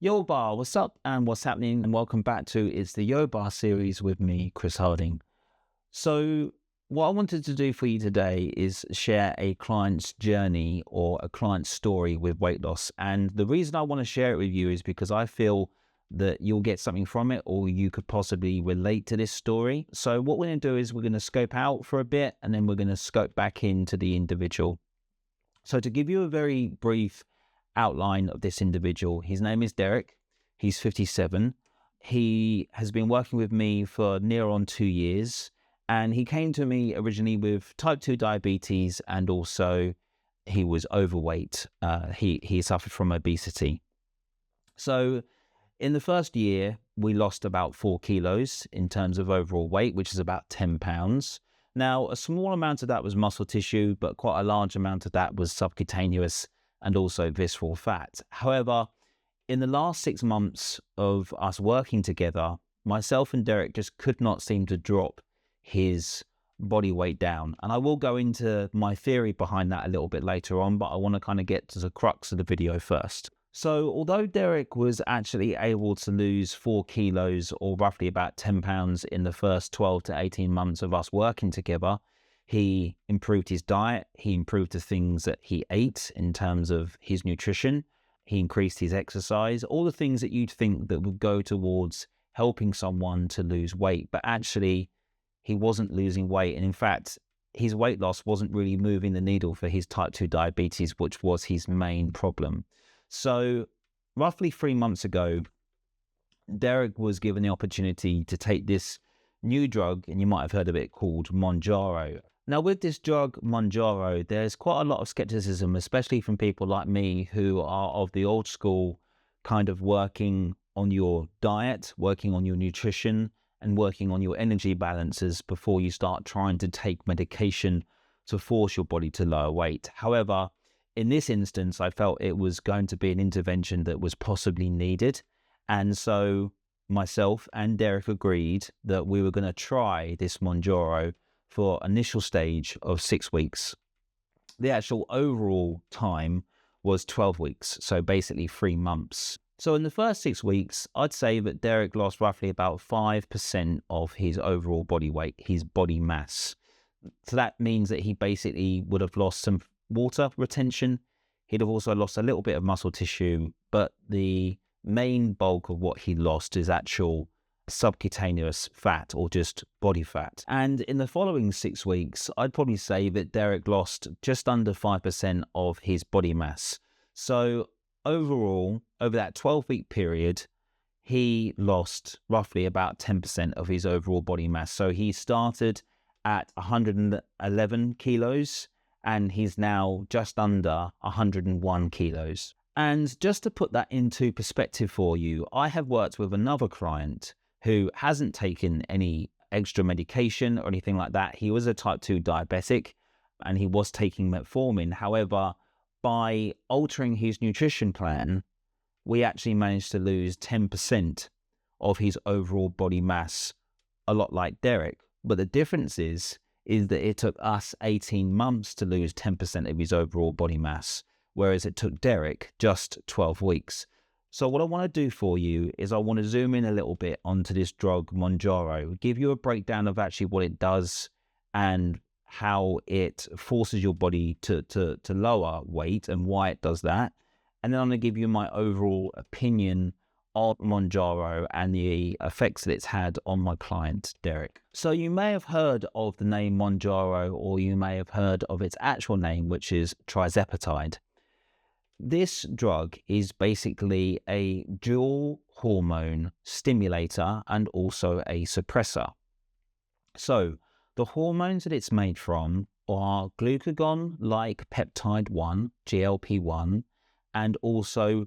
Yo Bar, what's up and what's happening? And welcome back to It's the Yo Bar series with me, Chris Harding. So, what I wanted to do for you today is share a client's journey or a client's story with weight loss. And the reason I want to share it with you is because I feel that you'll get something from it or you could possibly relate to this story. So, what we're going to do is we're going to scope out for a bit and then we're going to scope back into the individual. So, to give you a very brief outline of this individual, his name is Derek. He's 57. He has been working with me for near on 2 years. And he came to me originally with type 2 diabetes and also he was overweight. He suffered from obesity. So in the first year, we lost about 4 kilos in terms of overall weight, which is about 10 pounds. Now, a small amount of that was muscle tissue, but quite a large amount of that was subcutaneous and also visceral fat. However, in the last 6 months of us working together, myself and Derek just could not seem to drop his body weight down. And I will go into my theory behind that a little bit later on, but I want to kind of get to the crux of the video first. So although Derek was actually able to lose 4 kilos or roughly about 10 pounds in the first 12 to 18 months of us working together, he improved his diet, he improved the things that he ate in terms of his nutrition, he increased his exercise, all the things that you'd think that would go towards helping someone to lose weight, but actually he wasn't losing weight. And in fact, his weight loss wasn't really moving the needle for his type 2 diabetes, which was his main problem. So roughly 3 months ago, Derek was given the opportunity to take this new drug, and you might have heard of it, called Mounjaro. Now, with this drug, Mounjaro, there's quite a lot of skepticism, especially from people like me who are of the old school, kind of working on your diet, working on your nutrition, and working on your energy balances before you start trying to take medication to force your body to lower weight. However, in this instance, I felt it was going to be an intervention that was possibly needed. And so myself and Derek agreed that we were going to try this Mounjaro for initial stage of 6 weeks. The actual overall time was 12 weeks, so basically 3 months. So in the first 6 weeks, I'd say that Derek lost roughly about 5% of his overall body weight, his body mass. So that means that he basically would have lost some water retention. He'd have also lost a little bit of muscle tissue, but the main bulk of what he lost is actual subcutaneous fat or just body fat. And in the following 6 weeks, I'd probably say that Derek lost just under 5% of his body mass. So overall, over that 12-week period, he lost roughly about 10% of his overall body mass. So he started at 111 kilos and he's now just under 101 kilos. And just to put that into perspective for you, I have worked with another client who hasn't taken any extra medication or anything like that. He was a type 2 diabetic and he was taking metformin. However, by altering his nutrition plan, we actually managed to lose 10% of his overall body mass, a lot like Derek. But the difference is that it took us 18 months to lose 10% of his overall body mass, whereas it took Derek just 12 weeks. So what I want to do for you is I want to zoom in a little bit onto this drug, Mounjaro, give you a breakdown of actually what it does and how it forces your body to lower weight and why it does that. And then I'm going to give you my overall opinion on Mounjaro and the effects that it's had on my client, Derek. So you may have heard of the name Mounjaro, or you may have heard of its actual name, which is tirzepatide. This drug is basically a dual hormone stimulator and also a suppressor. So the hormones that it's made from are glucagon-like peptide 1, GLP-1, and also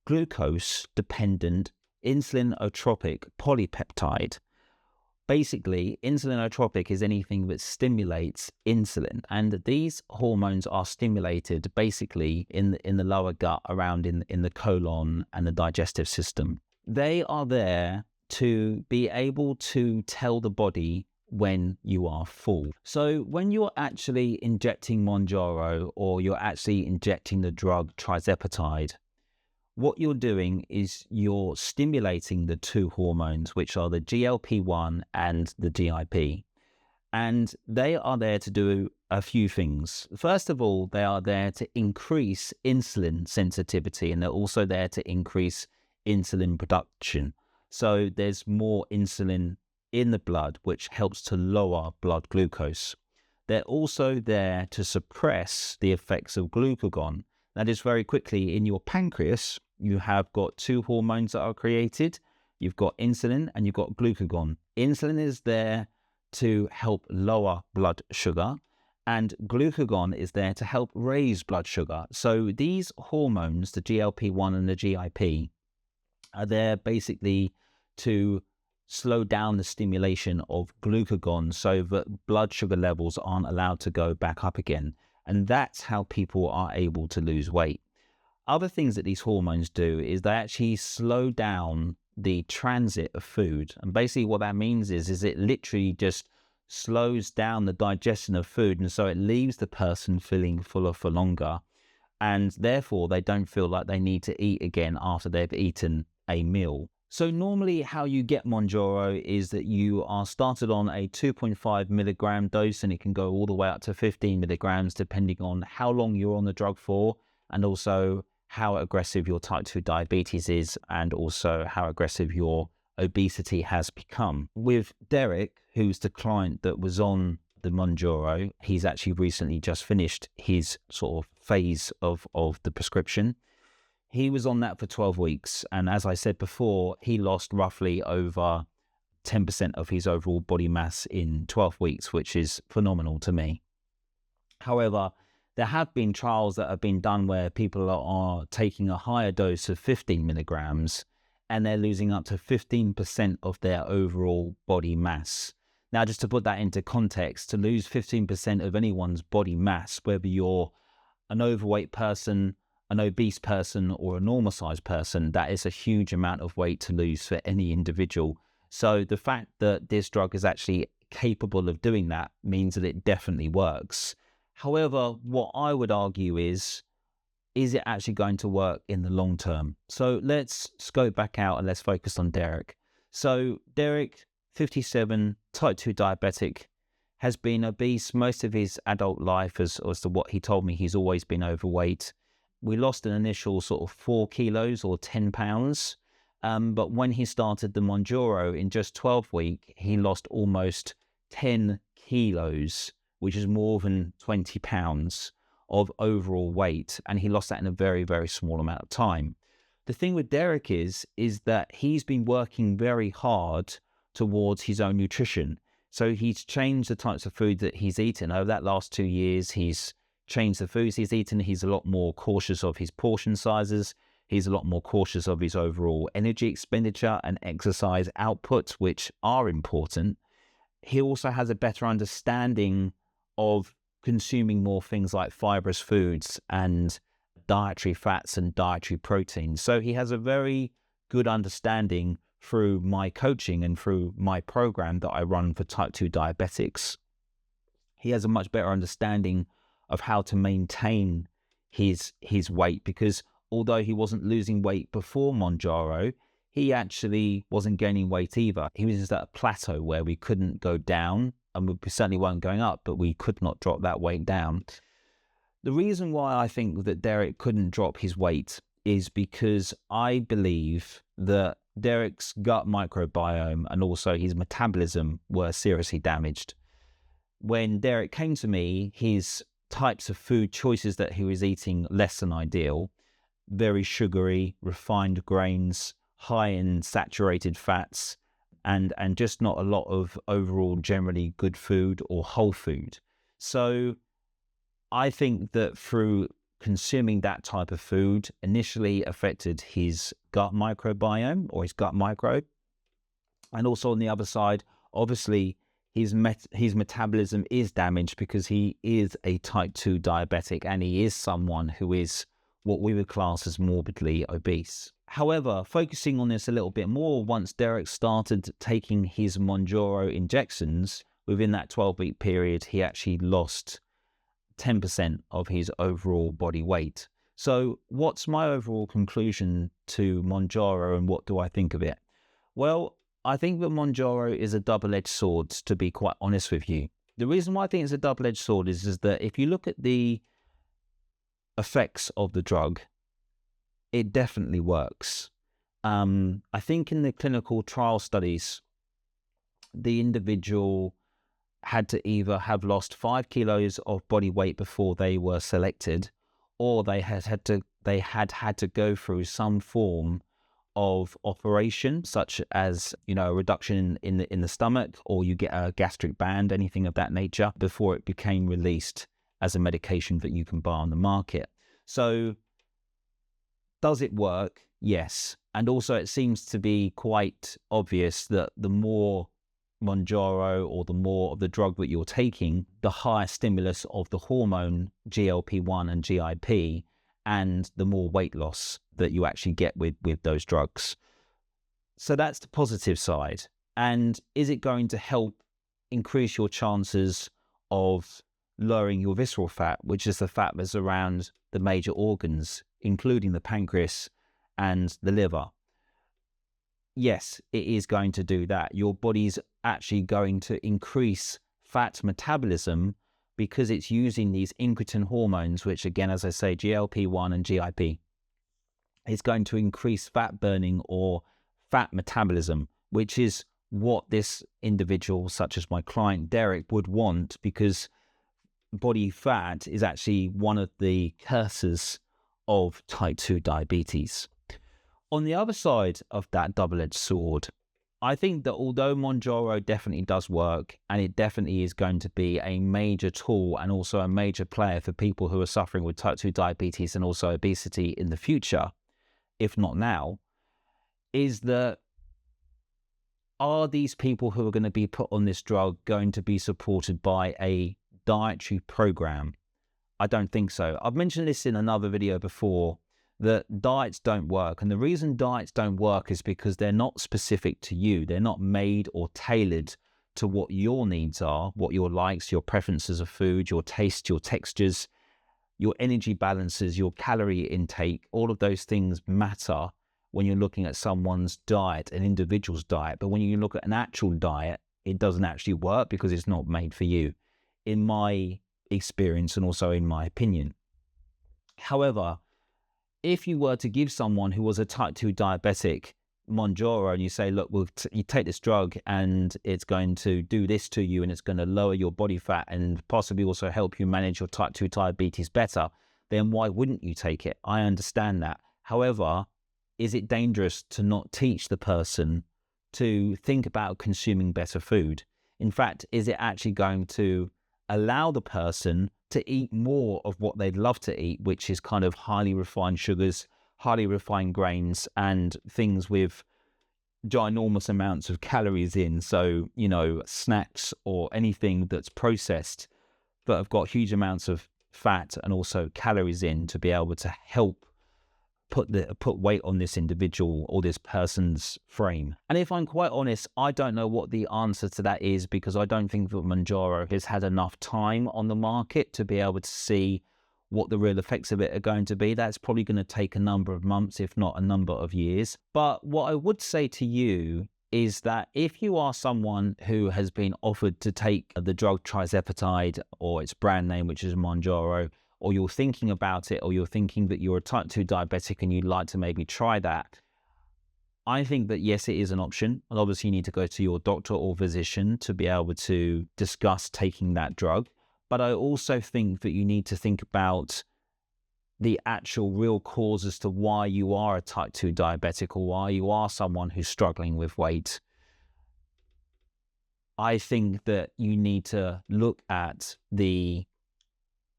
glucose-dependent insulinotropic polypeptide. Basically, insulinotropic is anything that stimulates insulin, and these hormones are stimulated basically in the lower gut, around in the colon and the digestive system. They are there to be able to tell the body when you are full. So when you're actually injecting Mounjaro or you're actually injecting the drug tirzepatide, what you're doing is you're stimulating the two hormones, which are the GLP-1 and the GIP. And they are there to do a few things. First of all, they are there to increase insulin sensitivity, and they're also there to increase insulin production. So there's more insulin in the blood, which helps to lower blood glucose. They're also there to suppress the effects of glucagon. That is, very quickly, in your pancreas, you have got two hormones that are created. You've got insulin and you've got glucagon. Insulin is there to help lower blood sugar, and glucagon is there to help raise blood sugar. So these hormones, the GLP-1 and the GIP, are there basically to slow down the stimulation of glucagon so that blood sugar levels aren't allowed to go back up again. And that's how people are able to lose weight. Other things that these hormones do is they actually slow down the transit of food. And basically what that means is it literally just slows down the digestion of food. And so it leaves the person feeling fuller for longer. And therefore they don't feel like they need to eat again after they've eaten a meal. So normally how you get Mounjaro is that you are started on a 2.5 milligram dose, and it can go all the way up to 15 milligrams depending on how long you're on the drug for, and also how aggressive your type 2 diabetes is, and also how aggressive your obesity has become. With Derek, who's the client that was on the Mounjaro, he's actually recently just finished his sort of phase of the prescription. He was on that for 12 weeks. And as I said before, he lost roughly over 10% of his overall body mass in 12 weeks, which is phenomenal to me. However, there have been trials that have been done where people are taking a higher dose of 15 milligrams and they're losing up to 15% of their overall body mass. Now, just to put that into context, to lose 15% of anyone's body mass, whether you're an overweight person, an obese person, or a normal sized person, that is a huge amount of weight to lose for any individual. So the fact that this drug is actually capable of doing that means that it definitely works. However, what I would argue is it actually going to work in the long term? So let's scope back out and let's focus on Derek. So Derek, 57, type 2 diabetic, has been obese most of his adult life. As to what he told me, he's always been overweight. We lost an initial sort of 4 kilos or 10 pounds. But when he started the Mounjaro, in just 12 weeks, he lost almost 10 kilos, which is more than 20 pounds of overall weight. And he lost that in a very, very small amount of time. The thing with Derek is that he's been working very hard towards his own nutrition. So he's changed the types of food that he's eaten. Over that last 2 years, he's changed the foods he's eaten. He's a lot more cautious of his portion sizes. He's a lot more cautious of his overall energy expenditure and exercise output, which are important. He also has a better understanding of consuming more things like fibrous foods and dietary fats and dietary proteins. So he has a very good understanding through my coaching and through my program that I run for type 2 diabetics. He has a much better understanding of how to maintain his weight, because although he wasn't losing weight before Mounjaro, he actually wasn't gaining weight either. He was just at a plateau where we couldn't go down, and we certainly weren't going up, but we could not drop that weight down. The reason why I think that Derek couldn't drop his weight is because I believe that Derek's gut microbiome and also his metabolism were seriously damaged. When Derek came to me, his types of food choices that he was eating less than ideal, very sugary, refined grains, high in saturated fats, and just not a lot of overall generally good food or whole food. So I think that through consuming that type of food initially affected his gut microbiome or his gut microbe. And also on the other side, obviously, his metabolism is damaged because he is a type 2 diabetic and he is someone who is what we would class as morbidly obese. However, focusing on this a little bit more, once Derek started taking his Mounjaro injections, within that 12-week period, he actually lost 10% of his overall body weight. So what's my overall conclusion to Mounjaro and what do I think of it? Well, I think that Mounjaro is a double-edged sword, to be quite honest with you. The reason why I think it's a double-edged sword is that if you look at the effects of the drug, it definitely works. I think in the clinical trial studies, the individual had to either have lost 5 kilos of body weight before they were selected, or they had had to go through some form of operation, such as, you know, a reduction in the stomach, or you get a gastric band, anything of that nature, before it became released as a medication that you can buy on the market. So does it work? Yes. And also it seems to be quite obvious that the more Mounjaro or the more of the drug that you're taking, the higher stimulus of the hormone GLP-1 and GIP, and the more weight loss that you actually get with those drugs. So that's the positive side. And is it going to help increase your chances of lowering your visceral fat, which is the fat that's around the major organs, including the pancreas and the liver? Yes, it is going to do that. Your body's actually going to increase fat metabolism because it's using these incretin hormones, which again, as I say, GLP-1 and GIP. It's going to increase fat burning or fat metabolism, which is what this individual, such as my client Derek, would want, because body fat is actually one of the curses of type 2 diabetes. On the other side of that double-edged sword, I think that although Mounjaro definitely does work, and it definitely is going to be a major tool and also a major player for people who are suffering with type 2 diabetes and also obesity in the future, if not now, is that are these people who are going to be put on this drug going to be supported by a dietary program? I don't think so. I've mentioned this in another video before, that diets don't work. And the reason diets don't work is because they're not specific to you. They're not made or tailored to what your needs are, what your likes, your preferences of food, your taste, your textures, your energy balances, your calorie intake. All of those things matter when you're looking at someone's diet, an individual's diet. But when you look at an actual diet, it doesn't actually work because it's not made for you, in my experience and also in my opinion. However, if you were to give someone who was a type 2 diabetic Mounjaro and you say, look, you take this drug and it's going to do this to you and it's going to lower your body fat and possibly also help you manage your type 2 diabetes better, then why wouldn't you take it? I understand that. However, is it dangerous to not teach the person to think about consuming better food? In fact, is it actually going to allow the person to eat more of what they'd love to eat, which is kind of highly refined sugars, highly refined grains, and things with ginormous amounts of calories in? So, you know, snacks or anything that's processed but have got huge amounts of fat and also calories in, to be able to help put weight on this individual or this person's frame. And if I'm quite honest, I don't know what the answer to that is, because I don't think that Mounjaro has had enough time on the market to be able to see what the real effects of it are going to be. That's probably going to take a number of months, if not a number of years. But what I would say to you is that if you are someone who has been offered to take the drug tirzepatide, or its brand name, which is Mounjaro, or you're thinking about it, or you're thinking that you're a type 2 diabetic and you'd like to maybe try that, I think that yes, it is an option. And obviously you need to go to your doctor or physician to be able to discuss taking that drug. But I also think that you need to think about the actual real cause as to why you are a type 2 diabetic, or why you are someone who's struggling with weight. I think that you need to look at the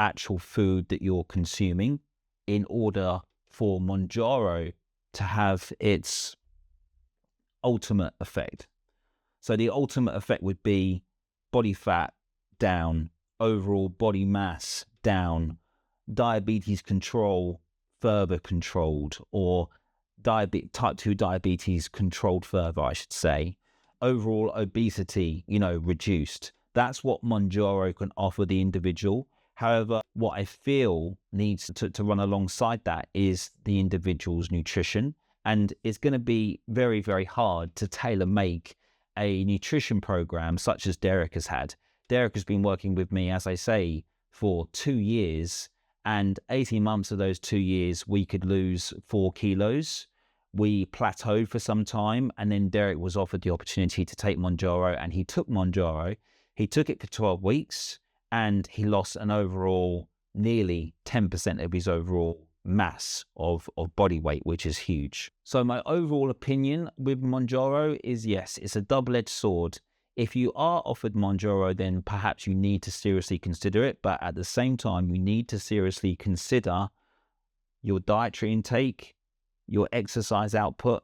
actual food that you're consuming in order for Mounjaro to have its ultimate effect. So the ultimate effect would be body fat down, overall body mass down, diabetes control further controlled, or type 2 diabetes controlled further, I should say. Overall obesity, reduced. That's what Mounjaro can offer the individual. However, what I feel needs to run alongside that is the individual's nutrition. And it's going to be very, very hard to tailor make a nutrition program such as Derek has had. Derek has been working with me, as I say, for 2 years, and 18 months of those 2 years, we could lose 4 kilos. We plateaued for some time, and then Derek was offered the opportunity to take Mounjaro, and he took Mounjaro. He took it for 12 weeks, and he lost an overall nearly 10% of his overall mass of body weight, which is huge. So my overall opinion with Mounjaro is, yes, it's a double-edged sword. If you are offered Mounjaro, then perhaps you need to seriously consider it. But at the same time, you need to seriously consider your dietary intake, your exercise output,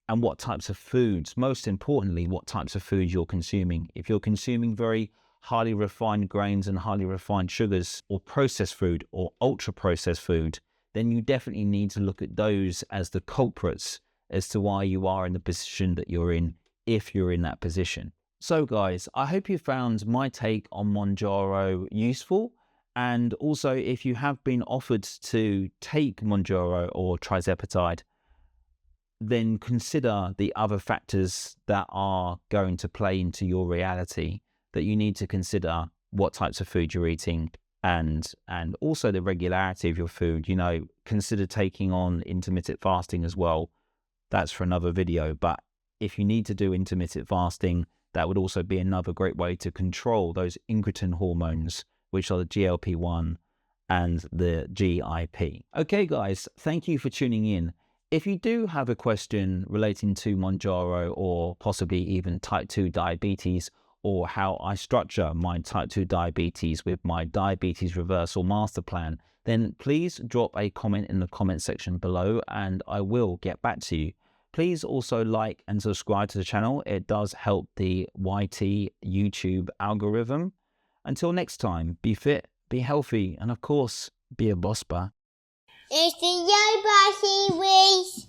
and what types of foods, most importantly, what types of foods you're consuming. If you're consuming very highly refined grains and highly refined sugars, or processed food, or ultra processed food, then you definitely need to look at those as the culprits as to why you are in the position that you're in, if you're in that position. So guys, I hope you found my take on Mounjaro useful. And also, if you have been offered to take Mounjaro or tirzepatide, then consider the other factors that are going to play into your reality, that you need to consider what types of food you're eating, and also the regularity of your food. You know, consider taking on intermittent fasting as well. That's for another video. But if you need to do intermittent fasting, that would also be another great way to control those incretin hormones, which are the GLP-1 and the GIP. Okay, guys, thank you for tuning in. If you do have a question relating to Mounjaro, or possibly even type 2 diabetes, or how I structure my type 2 diabetes with my diabetes reversal master plan, then please drop a comment in the comment section below and I will get back to you. Please also like and subscribe to the channel. It does help the YT YouTube algorithm. Until next time, be fit, be healthy, and of course, be a boss bar. It's the Yo Bar series.